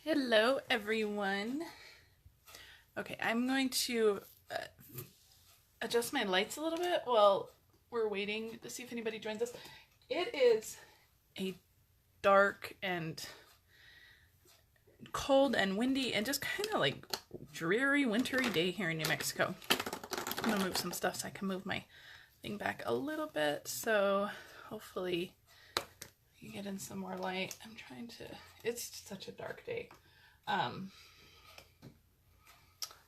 Hello everyone. Okay, I'm going to adjust my lights a little bit while we're waiting to see if anybody joins us. It is a dark and cold and windy and just kind of like dreary, wintry day here in New Mexico. I'm gonna move some stuff so I can move my thing back a little bit, so hopefully you get in some more light. I'm trying to, it's such a dark day.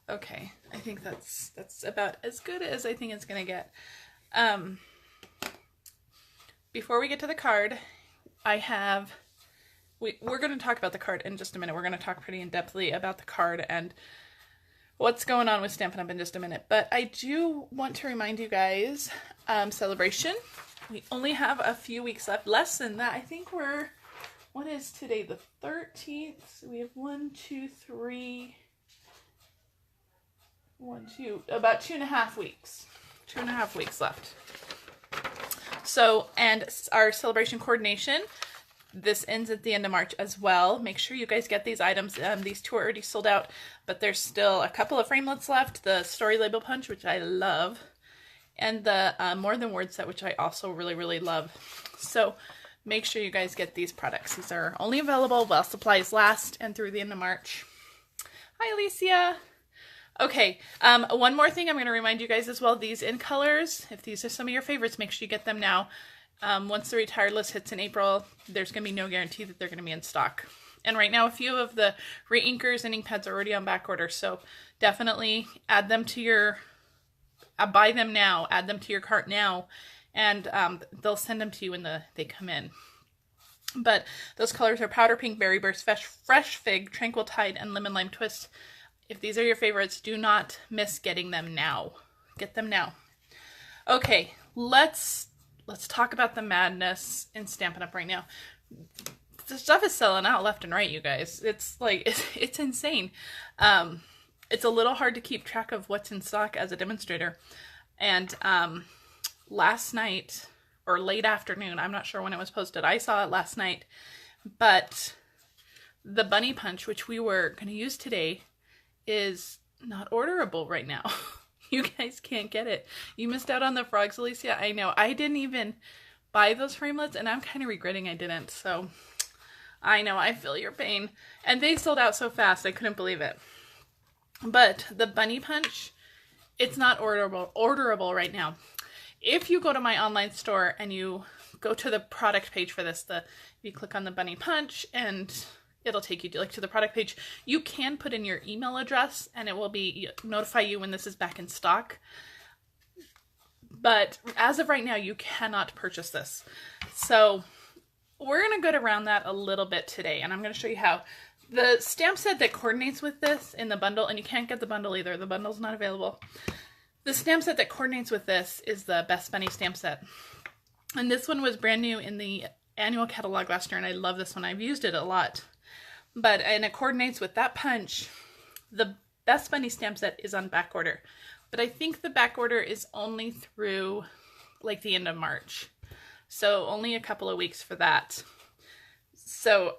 Okay, I think that's about as good as I think it's gonna get. Before we get to the card, we're going to talk about the card in just a minute. We're going to talk pretty in-depthly about the card and what's going on with Stampin' Up! In just a minute. But I do want to remind you guys, celebration. We only have a few weeks left. Less than that. I think what is today? The 13th? So we have about 2.5 weeks. 2.5 weeks left. So, and our celebration coordination, this ends at the end of March as well. Make sure you guys get these items. These two are already sold out, but there's still a couple of framelits left. The Story Label Punch, which I love, and the More Than Words set, which I also really, really love. So make sure you guys get these products. These are only available while supplies last and through the end of March. Hi, Alicia. Okay, one more thing I'm going to remind you guys as well. These in colors, if these are some of your favorites, make sure you get them now. Once the retired list hits in April, there's going to be no guarantee that they're going to be in stock. And right now, a few of the re-inkers and ink pads are already on back order, so definitely add them to your, buy them now, add them to your cart now, and they'll send them to you when they come in. But those colors are Powder Pink, Berry Burst, Fresh Fig, Tranquil Tide, and Lemon Lime Twist. If these are your favorites, do not miss getting them now. Get them now. Okay, let's talk about the madness in Stampin' Up! Right now. The stuff is selling out left and right, you guys. It's like, it's insane. It's a little hard to keep track of what's in stock as a demonstrator. And last night, or late afternoon, I'm not sure when it was posted, I saw it last night, but the Bunny Punch, which we were going to use today, is not orderable right now. You guys can't get it. You missed out on the frogs, Alicia. I know. I didn't even buy those framelits, and I'm kind of regretting I didn't. So I know. I feel your pain. And they sold out so fast. I couldn't believe it. But the Bunny Punch, it's not orderable right now. If you go to my online store and you go to the product page for this, you click on the Bunny Punch and it'll take you to the product page. You can put in your email address and it will notify you when this is back in stock. But as of right now, you cannot purchase this. So we're going to go around that a little bit today, and I'm going to show you how. The stamp set that coordinates with this in the bundle, and you can't get the bundle either. The bundle's not available. The stamp set that coordinates with this is the Best Bunny stamp set. And this one was brand new in the annual catalog last year, and I love this one. I've used it a lot. And it coordinates with that punch. The Best Bunny stamp set is on back order. But I think the back order is only through like the end of March. So only a couple of weeks for that. So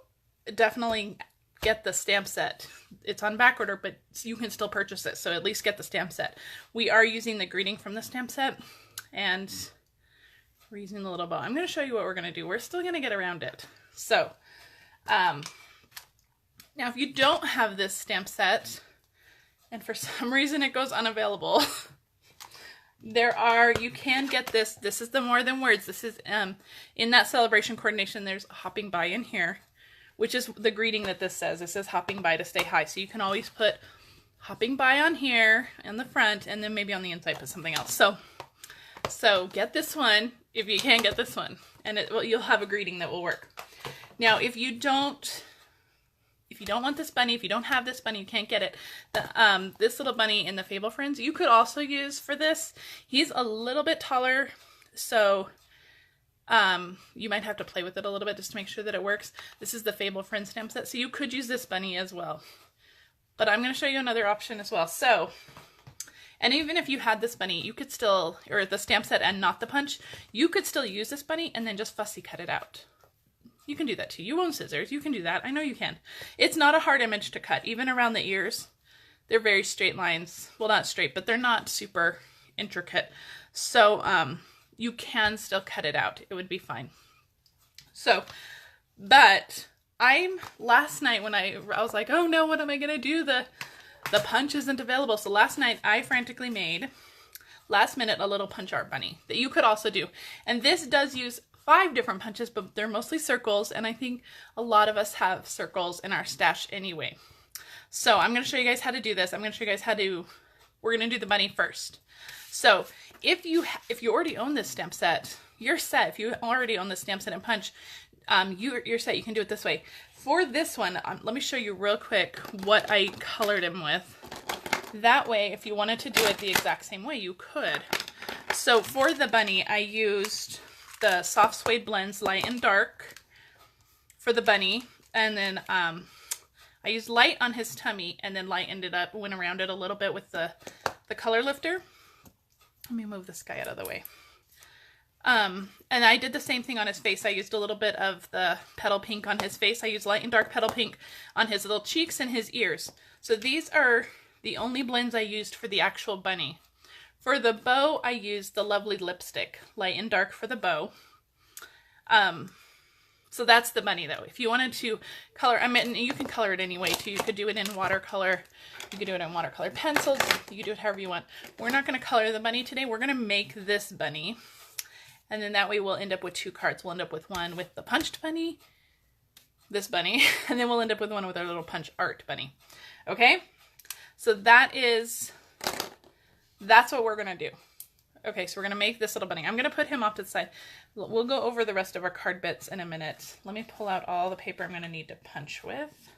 definitely get the stamp set. It's on back order, but you can still purchase it. So at least get the stamp set. We are using the greeting from the stamp set. And we're using the little bow. I'm going to show you what we're going to do. We're still going to get around it. So, now, if you don't have this stamp set, and for some reason it goes unavailable, you can get this. This is the More Than Words. This is, in that celebration coordination, there's hopping by in here, which is the greeting that this says. It says hopping by to stay high. So you can always put hopping by on here in the front, and then maybe on the inside put something else. So get this one if you can get this one, and you'll have a greeting that will work. Now, if you don't want this bunny, if you don't have this bunny, you can't get it. This little bunny in the Fable Friends, you could also use for this. He's a little bit taller, so you might have to play with it a little bit just to make sure that it works. This is the Fable Friends stamp set, so you could use this bunny as well. But I'm going to show you another option as well. So, and even if you had this bunny, you could still, or the stamp set and not the punch, you could still use this bunny and then just fussy cut it out. You can do that too. You own scissors. You can do that. I know you can. It's not a hard image to cut. Even around the ears, they're very straight lines. Well, not straight, but they're not super intricate. So you can still cut it out. It would be fine. So, but last night when I was like, oh no, what am I going to do? The punch isn't available. So last night I frantically made, last minute, a little punch art bunny that you could also do. And this does use 5 different punches, but they're mostly circles. And I think a lot of us have circles in our stash anyway. So I'm going to show you guys how to do this. I'm going to show you guys we're going to do the bunny first. So if you already own this stamp set, you're set. If you already own the stamp set and punch, you're set. You can do it this way. For this one, let me show you real quick what I colored him with. That way, if you wanted to do it the exact same way, you could. So for the bunny, I used the Soft Suede Blends Light and Dark for the bunny. And then I used light on his tummy, and then light went around it a little bit with the color lifter. Let me move this guy out of the way. And I did the same thing on his face. I used a little bit of the Petal Pink on his face. I used light and dark Petal Pink on his little cheeks and his ears. So these are the only blends I used for the actual bunny. For the bow, I used the Lovely Lipstick, light and dark for the bow. So that's the bunny though. If you wanted to color, I mean, you can color it any way too. You could do it in watercolor. You could do it in watercolor pencils. You could do it however you want. We're not going to color the bunny today. We're going to make this bunny. And then that way we'll end up with 2 cards. We'll end up with one with the punched bunny, this bunny, and then we'll end up with one with our little punch art bunny. Okay? So that's what we're going to do. Okay, so we're going to make this little bunny. I'm going to put him off to the side. We'll go over the rest of our card bits in a minute. Let me pull out all the paper I'm going to need to punch with.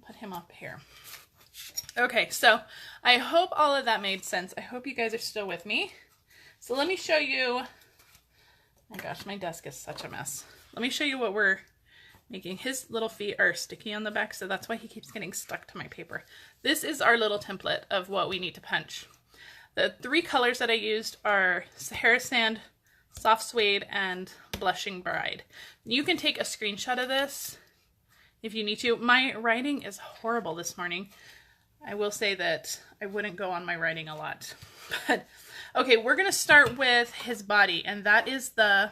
Put him up here. Okay, so I hope all of that made sense. I hope you guys are still with me. So let me show you, oh my gosh, my desk is such a mess. Let me show you what we're making. His little feet are sticky on the back, so that's why he keeps getting stuck to my paper. This is our little template of what we need to punch. The 3 colors that I used are Sahara Sand, Soft Suede, and Blushing Bride. You can take a screenshot of this if you need to. My writing is horrible this morning. I will say that I wouldn't go on my writing a lot. But okay, we're going to start with his body, and that is the,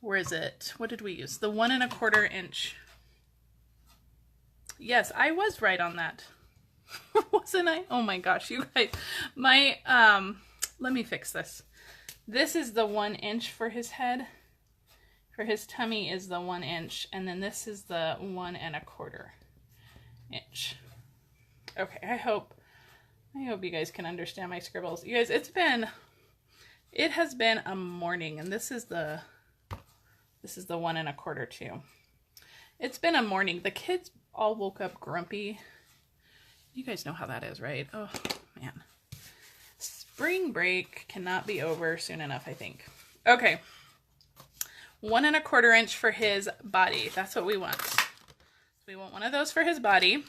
where is it? What did we use? The 1 1/4 inch. Yes, I was right on that. Wasn't I? Oh my gosh, you guys. My, let me fix this. This is the 1 inch for his head. For his tummy is the 1 inch, and then this is the 1 1/4 inch. Okay, I hope you guys can understand my scribbles. You guys, it has been a morning, and this is the 1 1/4 too. It's been a morning. The kids all woke up grumpy. You guys know how that is, right? Oh man. Spring break cannot be over soon enough, I think. Okay. 1 1/4 inch for his body. That's what we want. We want one of those for his body.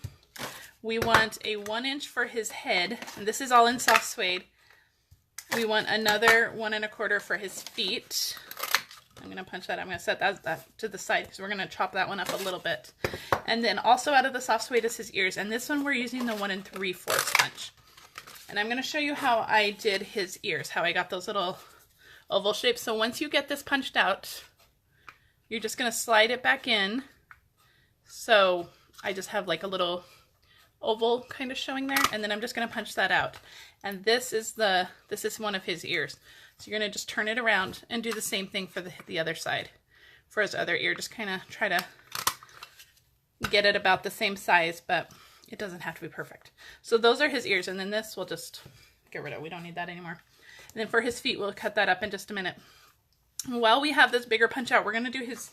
We want a 1 inch for his head, and this is all in Soft Suede. We want another 1 1/4 for his feet. I'm going to punch that. I'm going to set that to the side because we're going to chop that one up a little bit. And then also out of the Soft Suede is his ears, and this one we're using the 1 3/4 punch. And I'm going to show you how I did his ears, how I got those little oval shapes. So once you get this punched out, you're just going to slide it back in. So I just have like a little oval kind of showing there, and then I'm just going to punch that out. And this is one of his ears. So you're going to just turn it around and do the same thing for the other side. For his other ear, just kind of try to get it about the same size, but it doesn't have to be perfect. So those are his ears, and then this we'll just get rid of. We don't need that anymore. And then for his feet, we'll cut that up in just a minute. While we have this bigger punch out, we're going to do his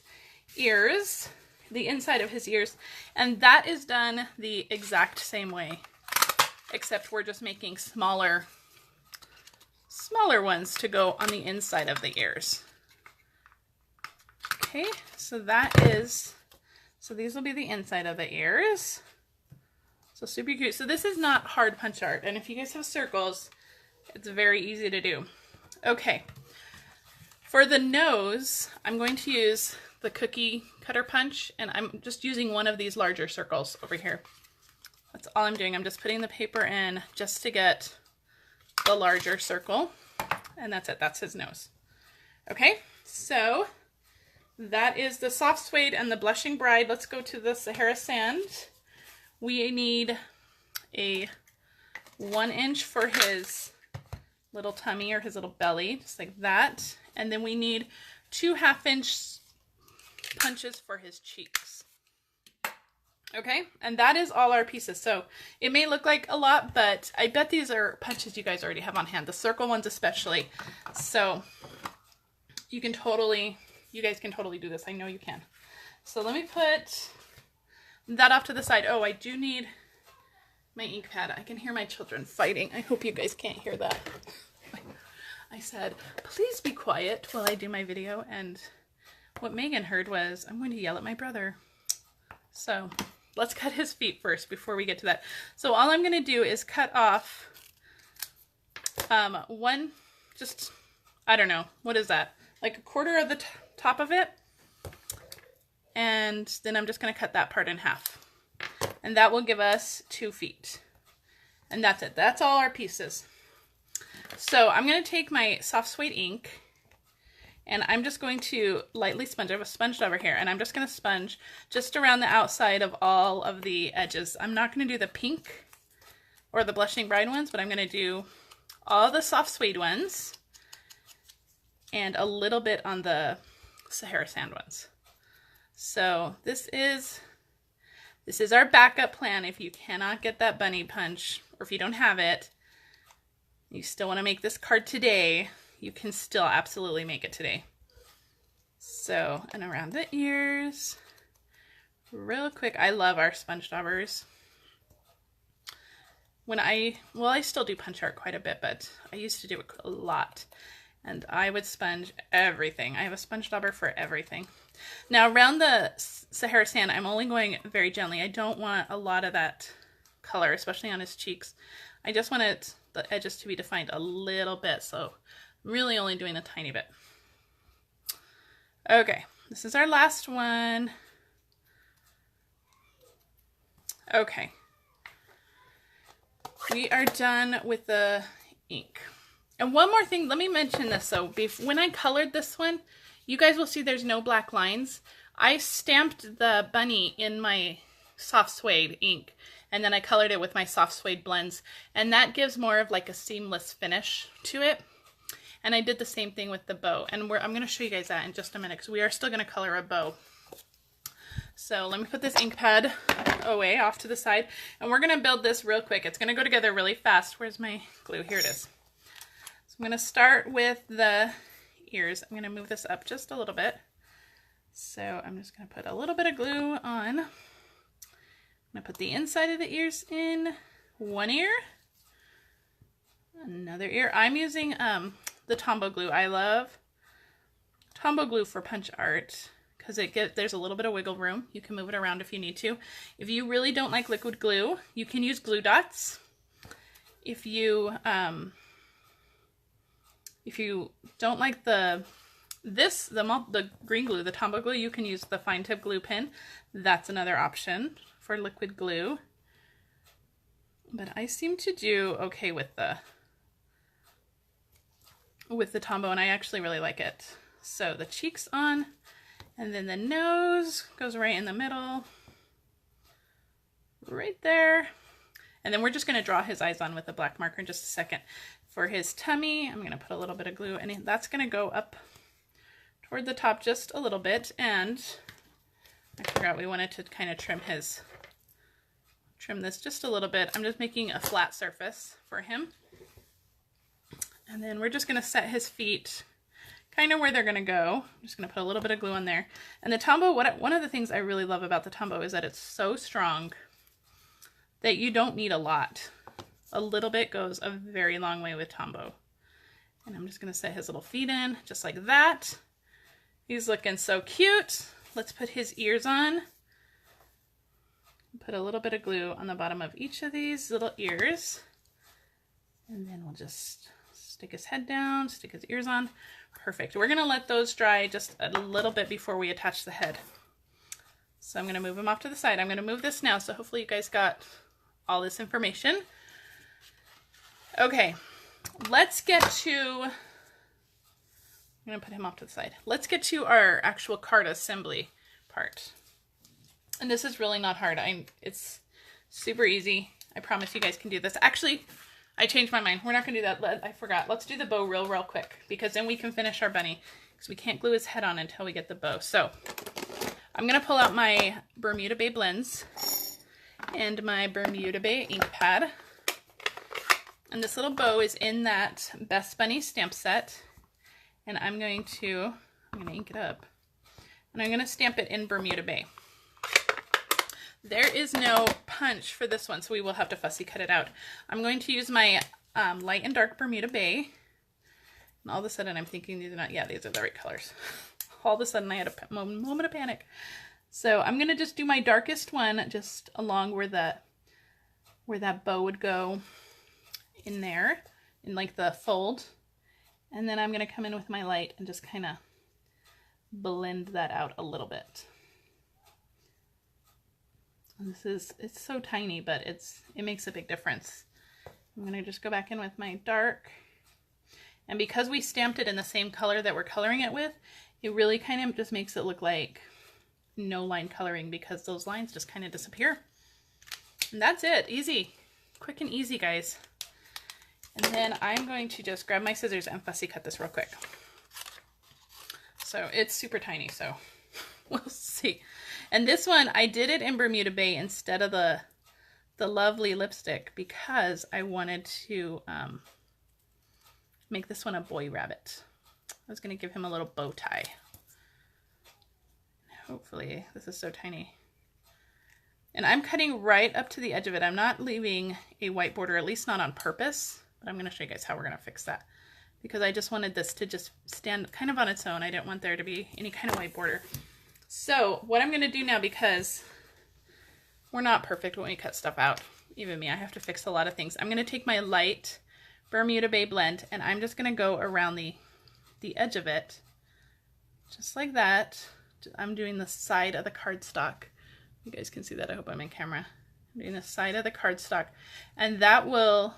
ears, the inside of his ears, and that is done the exact same way, except we're just making smaller ones to go on the inside of the ears. Okay, so these will be the inside of the ears. So super cute. So this is not hard punch art, and if you guys have circles, it's very easy to do. Okay, for the nose, I'm going to use the cookie cutter punch, and I'm just using one of these larger circles over here. That's all I'm doing. I'm just putting the paper in just to get the larger circle, and that's it. That's his nose. Okay, so that is the soft suede and the blushing bride. Let's go to the Sahara sand. We need a 1 inch for his little tummy or his little belly, just like that. And then we need 2 1/2-inch punches for his cheeks. Okay, and that is all our pieces. So it may look like a lot, but I bet these are punches you guys already have on hand, the circle ones especially. So you guys can totally do this. I know you can. So let me put that off to the side. Oh, I do need my ink pad. I can hear my children fighting. I hope you guys can't hear that. I said, please be quiet while I do my video. And what Megan heard was, I'm going to yell at my brother. So let's cut his feet first before we get to that. So all I'm going to do is cut off I don't know, what is that? Like 1/4 of the top of it. And then I'm just going to cut that part in half. And that will give us 2 feet. And that's it. That's all our pieces. So I'm going to take my soft suede ink, and I'm just going to lightly sponge. I have a sponge over here, and I'm just going to sponge just around the outside of all of the edges. I'm not going to do the pink or the blushing bride ones, but I'm going to do all the soft suede ones and a little bit on the Sahara sand ones. So this is our backup plan if you cannot get that bunny punch, or if you don't have it, you still want to make this card today, you can still absolutely make it today. So, and around the ears, real quick. I love our sponge daubers. I still do punch art quite a bit, but I used to do it a lot. And I would sponge everything. I have a sponge dauber for everything. Now around the Sahara sand, I'm only going very gently. I don't want a lot of that color, especially on his cheeks. I just want the edges to be defined a little bit, so I'm really only doing a tiny bit. Okay, this is our last one. Okay. We are done with the ink. And one more thing, let me mention this though. When I colored this one, you guys will see there's no black lines. I stamped the bunny in my soft suede ink, and then I colored it with my soft suede blends, and that gives more of like a seamless finish to it. And I did the same thing with the bow, and I'm going to show you guys that in just a minute, because we are still going to color a bow. So let me put this ink pad away off to the side, and we're going to build this real quick. It's going to go together really fast. Where's my glue? Here it is. So I'm going to start with the ears. I'm going to move this up just a little bit. So I'm just going to put a little bit of glue on. I'm going to put the inside of the ears in one ear, another ear. I'm using the Tombow glue. I love Tombow glue for punch art because there's a little bit of wiggle room. You can move it around if you need to. If you really don't like liquid glue, you can use glue dots. If you don't like the green glue, the Tombow glue, you can use the fine tip glue pen. That's another option for liquid glue. But I seem to do okay with the Tombow, and I actually really like it. So the cheeks on, and then the nose goes right in the middle, right there. And then we're just going to draw his eyes on with a black marker in just a second. For his tummy, I'm going to put a little bit of glue, and that's going to go up toward the top just a little bit. And I forgot we wanted to kind of trim this just a little bit. I'm just making a flat surface for him. And then we're just going to set his feet kind of where they're going to go. I'm just going to put a little bit of glue on there. And the Tombow, one of the things I really love about the Tombow is that it's so strong that you don't need a lot. A little bit goes a very long way with Tombow. And I'm just going to set his little feet in just like that. He's looking so cute. Let's put his ears on. Put a little bit of glue on the bottom of each of these little ears. And then we'll just Stick his head down, stick his ears on. Perfect. We're gonna let those dry just a little bit before we attach the head. So I'm gonna move him off to the side. I'm gonna move this now, so hopefully you guys got all this information. Okay, let's get to, I'm gonna put him off to the side. Let's get to our actual card assembly part. And this is really not hard. It's super easy. I promise you guys can do this. Actually, I changed my mind. We're not gonna do that. I forgot. Let's do the bow real quick, because then we can finish our bunny, because we can't glue his head on until we get the bow. So I'm gonna pull out my Bermuda Bay blends and my Bermuda Bay ink pad. And this little bow is in that Best Bunny stamp set. And I'm gonna ink it up. And I'm gonna stamp it in Bermuda Bay. There is no punch for this one, so we will have to fussy cut it out. I'm going to use my light and dark Bermuda Bay. And all of a sudden I'm thinking these are not, yeah, these are the right colors. All of a sudden I had a moment of panic. So I'm gonna just do my darkest one just along where that bow would go in there, in like the fold. And then I'm gonna come in with my light and just kind of blend that out a little bit. And it's so tiny, but it makes a big difference. I'm gonna just go back in with my dark. And because we stamped it in the same color that we're coloring it with, it really kind of just makes it look like no line coloring, because those lines just kind of disappear. And that's it. Easy. Quick and easy, guys. And then I'm going to just grab my scissors and fussy cut this real quick. So it's super tiny, so we'll see. And this one, I did it in Bermuda Bay instead of the lovely lipstick, because I wanted to make this one a boy rabbit. I was going to give him a little bow tie. Hopefully, this is so tiny. And I'm cutting right up to the edge of it. I'm not leaving a white border, at least not on purpose. But I'm going to show you guys how we're going to fix that, because I just wanted this to just stand kind of on its own. I didn't want there to be any kind of white border. So what I'm going to do now, because we're not perfect when we cut stuff out, even me, I have to fix a lot of things. I'm going to take my light Bermuda Bay blend, and I'm just going to go around the edge of it, just like that. I'm doing the side of the cardstock. You guys can see that. I hope I'm in camera. I'm doing the side of the cardstock, and that will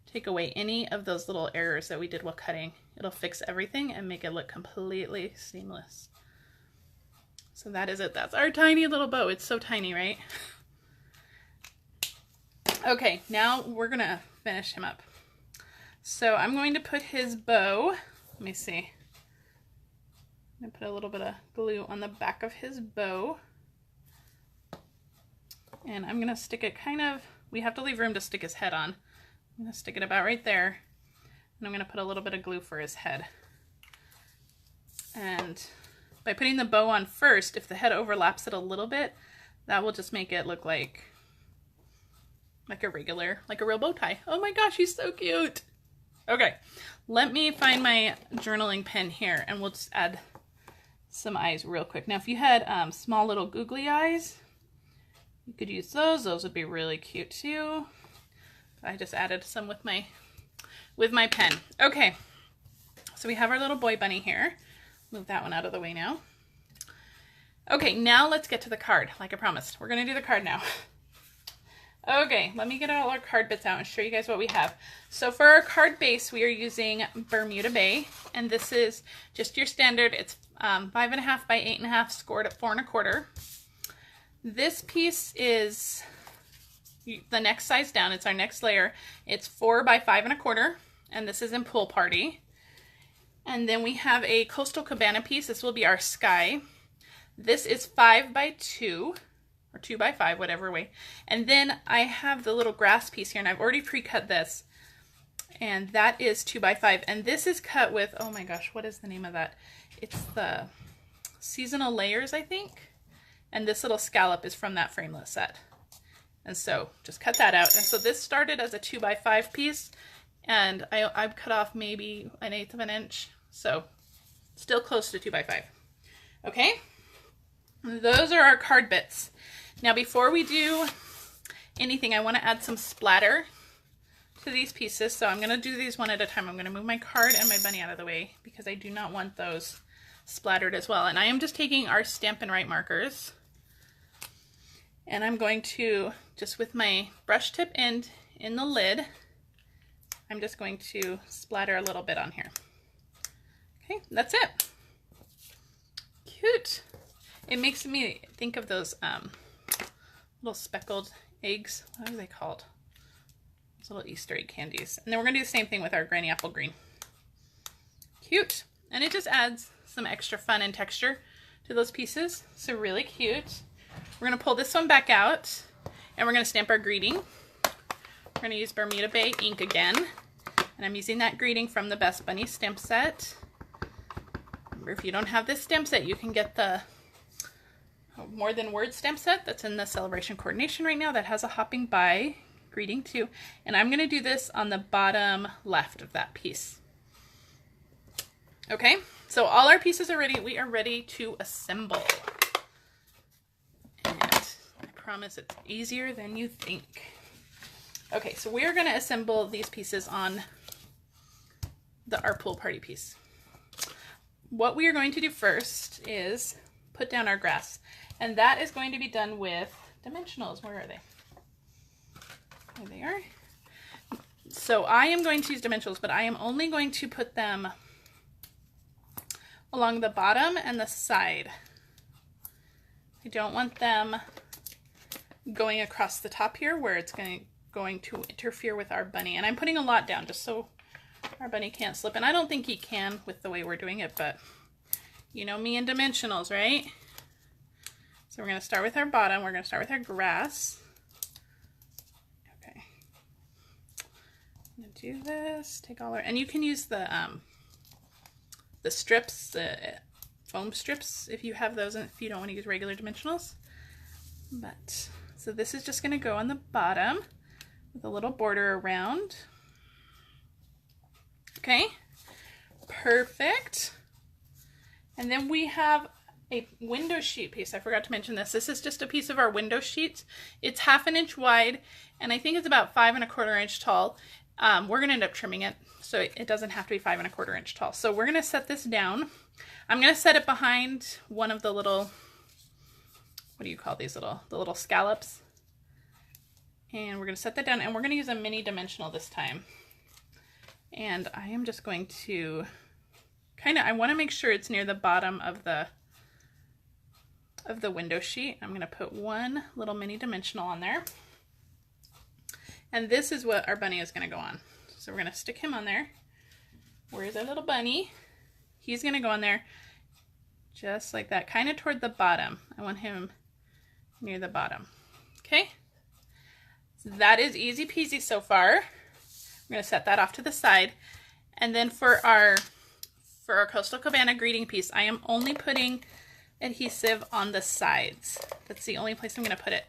take away any of those little errors that we did while cutting. It'll fix everything and make it look completely seamless. So that is it. That's our tiny little bow. It's so tiny, right? Okay, now we're gonna finish him up. So I'm going to put his bow, let me see. I'm gonna put a little bit of glue on the back of his bow. And I'm gonna stick it kind of, we have to leave room to stick his head on. I'm gonna stick it about right there. And I'm gonna put a little bit of glue for his head. And by putting the bow on first, if the head overlaps it a little bit, that will just make it look like a real bow tie. Oh my gosh, he's so cute. Okay, let me find my journaling pen here, and we'll just add some eyes real quick. Now, if you had small little googly eyes, you could use those. Those would be really cute too. I just added some with my pen. Okay, so we have our little boy bunny here. Move that one out of the way now. Okay, now let's get to the card, like I promised. We're gonna do the card now. Okay, let me get all our card bits out and show you guys what we have. So for our card base, we are using Bermuda Bay, and this is just your standard. It's 5.5 by 8.5, scored at 4 1/4. This piece is the next size down. It's our next layer. It's 4 by 5 1/4, and this is in Pool Party. And then we have a Coastal Cabana piece. This will be our sky. This is 5 by 2. Or 2 by 5, whatever way. And then I have the little grass piece here, and I've already pre-cut this. And that is 2 by 5. And this is cut with, oh my gosh, what is the name of that? It's the Seasonal Layers, I think. And this little scallop is from that frameless set. And so just cut that out. And so this started as a 2 by 5 piece, and I've cut off maybe 1/8 of an inch. So still close to 2 by 5. Okay, those are our card bits. Now before we do anything, I want to add some splatter to these pieces. So I'm going to do these one at a time. I'm going to move my card and my bunny out of the way because I do not want those splattered as well. And I am just taking our Stampin' Write markers, and I'm going to, just with my brush tip end in the lid, I'm just going to splatter a little bit on here. Okay, that's it. Cute. It makes me think of those little speckled eggs. What are they called? Those little Easter egg candies. And then we're going to do the same thing with our Granny Apple Green. Cute. And it just adds some extra fun and texture to those pieces. So really cute. We're going to pull this one back out, and we're going to stamp our greeting. We're going to use Bermuda Bay ink again. And I'm using that greeting from the Best Bunny stamp set. Remember, if you don't have this stamp set, you can get the More Than Words stamp set that's in the Celebration Coordination right now that has a hopping by greeting too. And I'm going to do this on the bottom left of that piece. Okay, so all our pieces are ready. We are ready to assemble. And I promise it's easier than you think. Okay, so we are going to assemble these pieces on our pool party piece. What we are going to do first is put down our grass, and that is going to be done with dimensionals. Where are they? There they are. So I am going to use dimensionals, but I am only going to put them along the bottom and the side. I don't want them going across the top here where it's going to interfere with our bunny. And I'm putting a lot down just so our bunny can't slip. And I don't think he can with the way we're doing it, but you know me and dimensionals, right? So we're going to start with our bottom. We're going to start with our grass. Okay. I'm going to do this. Take all our, and you can use the strips, the foam strips, if you have those, and if you don't want to use regular dimensionals. But, so this is just going to go on the bottom with a little border around. Okay, perfect. And then we have a window sheet piece. I forgot to mention this. This is just a piece of our window sheet. It's 1/2 inch wide, and I think it's about 5 1/4 inch tall. We're going to end up trimming it, so it doesn't have to be 5 1/4 inch tall. So we're going to set this down. I'm going to set it behind one of the little, what do you call these the little scallops? And we're going to set that down, and we're going to use a mini dimensional this time. And I am just going to I want to make sure it's near the bottom of the window sheet. I'm going to put one little mini dimensional on there. And this is what our bunny is going to go on. So we're going to stick him on there. Where's our little bunny? He's going to go on there just like that, kind of toward the bottom. I want him near the bottom. Okay? So that is easy peasy so far. I'm going to set that off to the side. And then for our Coastal Cabana greeting piece, I am only putting adhesive on the sides. That's the only place I'm going to put it.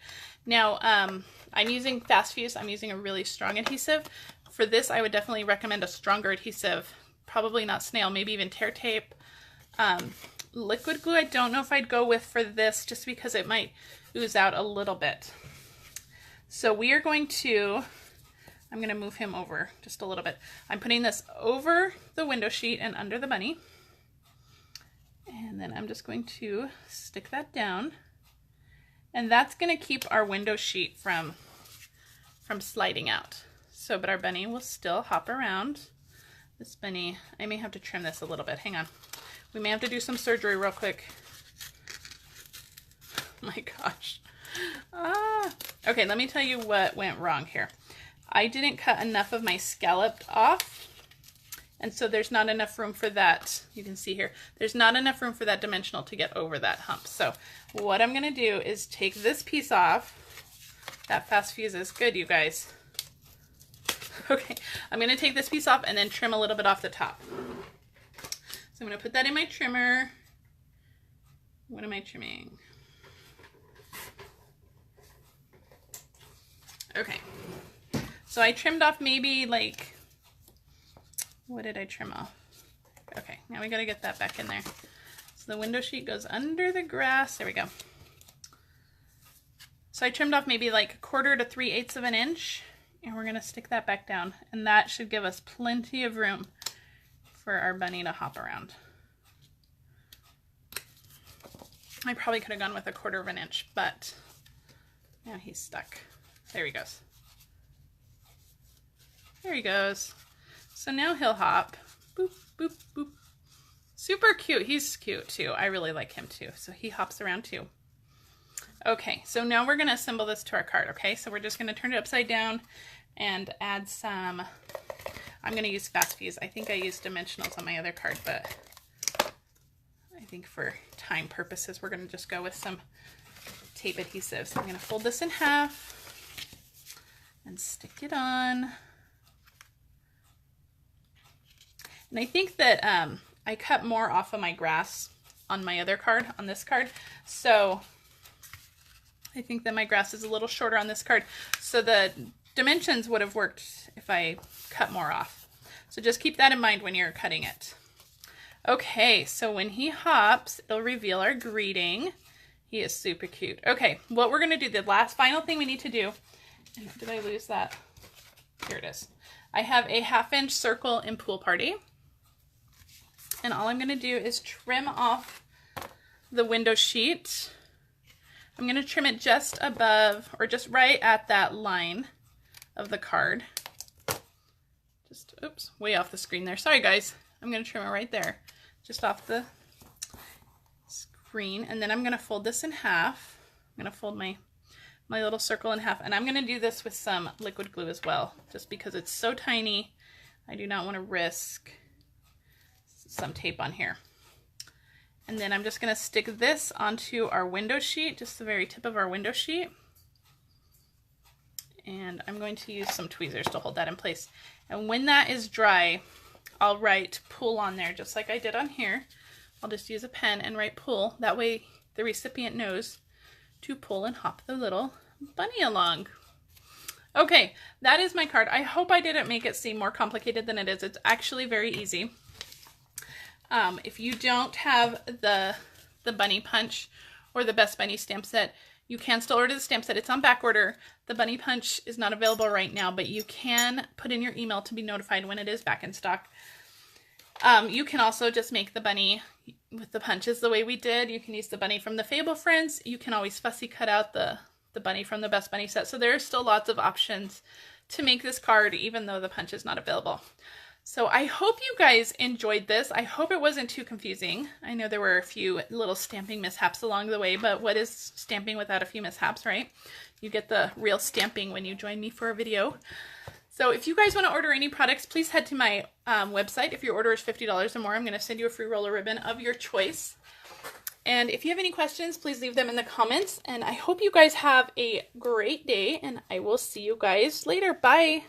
Now, I'm using Fast Fuse. I'm using a really strong adhesive. For this, I would definitely recommend a stronger adhesive. Probably not snail, maybe even Tear Tape. Liquid glue, I don't know if I'd go with for this, just because it might ooze out a little bit. So we are going to, I'm going to move him over just a little bit. I'm putting this over the window sheet and under the bunny. And then I'm just going to stick that down. And that's going to keep our window sheet from sliding out. So, but our bunny will still hop around. This bunny, I may have to trim this a little bit. Hang on. We may have to do some surgery real quick. Oh my gosh. Okay, let me tell you what went wrong here. I didn't cut enough of my scallop off, and so there's not enough room for that. You can see here, there's not enough room for that dimensional to get over that hump. So what I'm going to do is take this piece off. That Fast Fuse is good, you guys. Okay, I'm going to take this piece off and then trim a little bit off the top. So I'm going to put that in my trimmer. What am I trimming? Okay. So I trimmed off maybe like, what did I trim off? Okay, now we got to get that back in there. So the window sheet goes under the grass. There we go. So I trimmed off maybe like 1/4 to 3/8 of an inch. And we're going to stick that back down. And that should give us plenty of room for our bunny to hop around. I probably could have gone with 1/4 of an inch, but now he's stuck. There he goes. There he goes. So now he'll hop. Boop, boop, boop. Super cute. He's cute too. I really like him too. So he hops around too. Okay, so now we're going to assemble this to our card, okay? So we're just going to turn it upside down and add some, I'm going to use Fast Fuse. I think I used dimensionals on my other card, but I think for time purposes, we're going to just go with some tape adhesive. So I'm going to fold this in half and stick it on. And I think that I cut more off of my grass on my other card, on this card. So I think that my grass is a little shorter on this card. So the dimensions would have worked if I cut more off. So just keep that in mind when you're cutting it. Okay, so when he hops, it'll reveal our greeting. He is super cute. Okay, what we're gonna do, the last final thing we need to do, and did I lose that? Here it is. I have a 1/2 inch circle in Pool Party. And all I'm gonna do is trim off the window sheet. I'm going to trim it just above, or just right at that line of the card. Just, oops, way off the screen there. Sorry guys. I'm going to trim it right there, just off the screen. And then I'm going to fold this in half. I'm going to fold my little circle in half. And I'm going to do this with some liquid glue as well, just because it's so tiny. I do not want to risk some tape on here. And then I'm just going to stick this onto our window sheet, just the very tip of our window sheet. And I'm going to use some tweezers to hold that in place. And when that is dry, I'll write pull on there, just like I did on here. I'll just use a pen and write pull. That way the recipient knows to pull and hop the little bunny along. Okay, that is my card. I hope I didn't make it seem more complicated than it is. It's actually very easy. If you don't have the bunny punch or the Best Bunny stamp set, you can still order the stamp set. It's on back order. The bunny punch is not available right now, but you can put in your email to be notified when it is back in stock. You can also just make the bunny with the punches the way we did. You can use the bunny from the Fable Friends. You can always fussy cut out the bunny from the Best Bunny set. So there are still lots of options to make this card, even though the punch is not available. So I hope you guys enjoyed this. I hope it wasn't too confusing. I know there were a few little stamping mishaps along the way, but what is stamping without a few mishaps, right? You get the real stamping when you join me for a video. So if you guys want to order any products, please head to my website. If your order is $50 or more, I'm going to send you a free roller ribbon of your choice. And if you have any questions, please leave them in the comments. And I hope you guys have a great day, and I will see you guys later. Bye!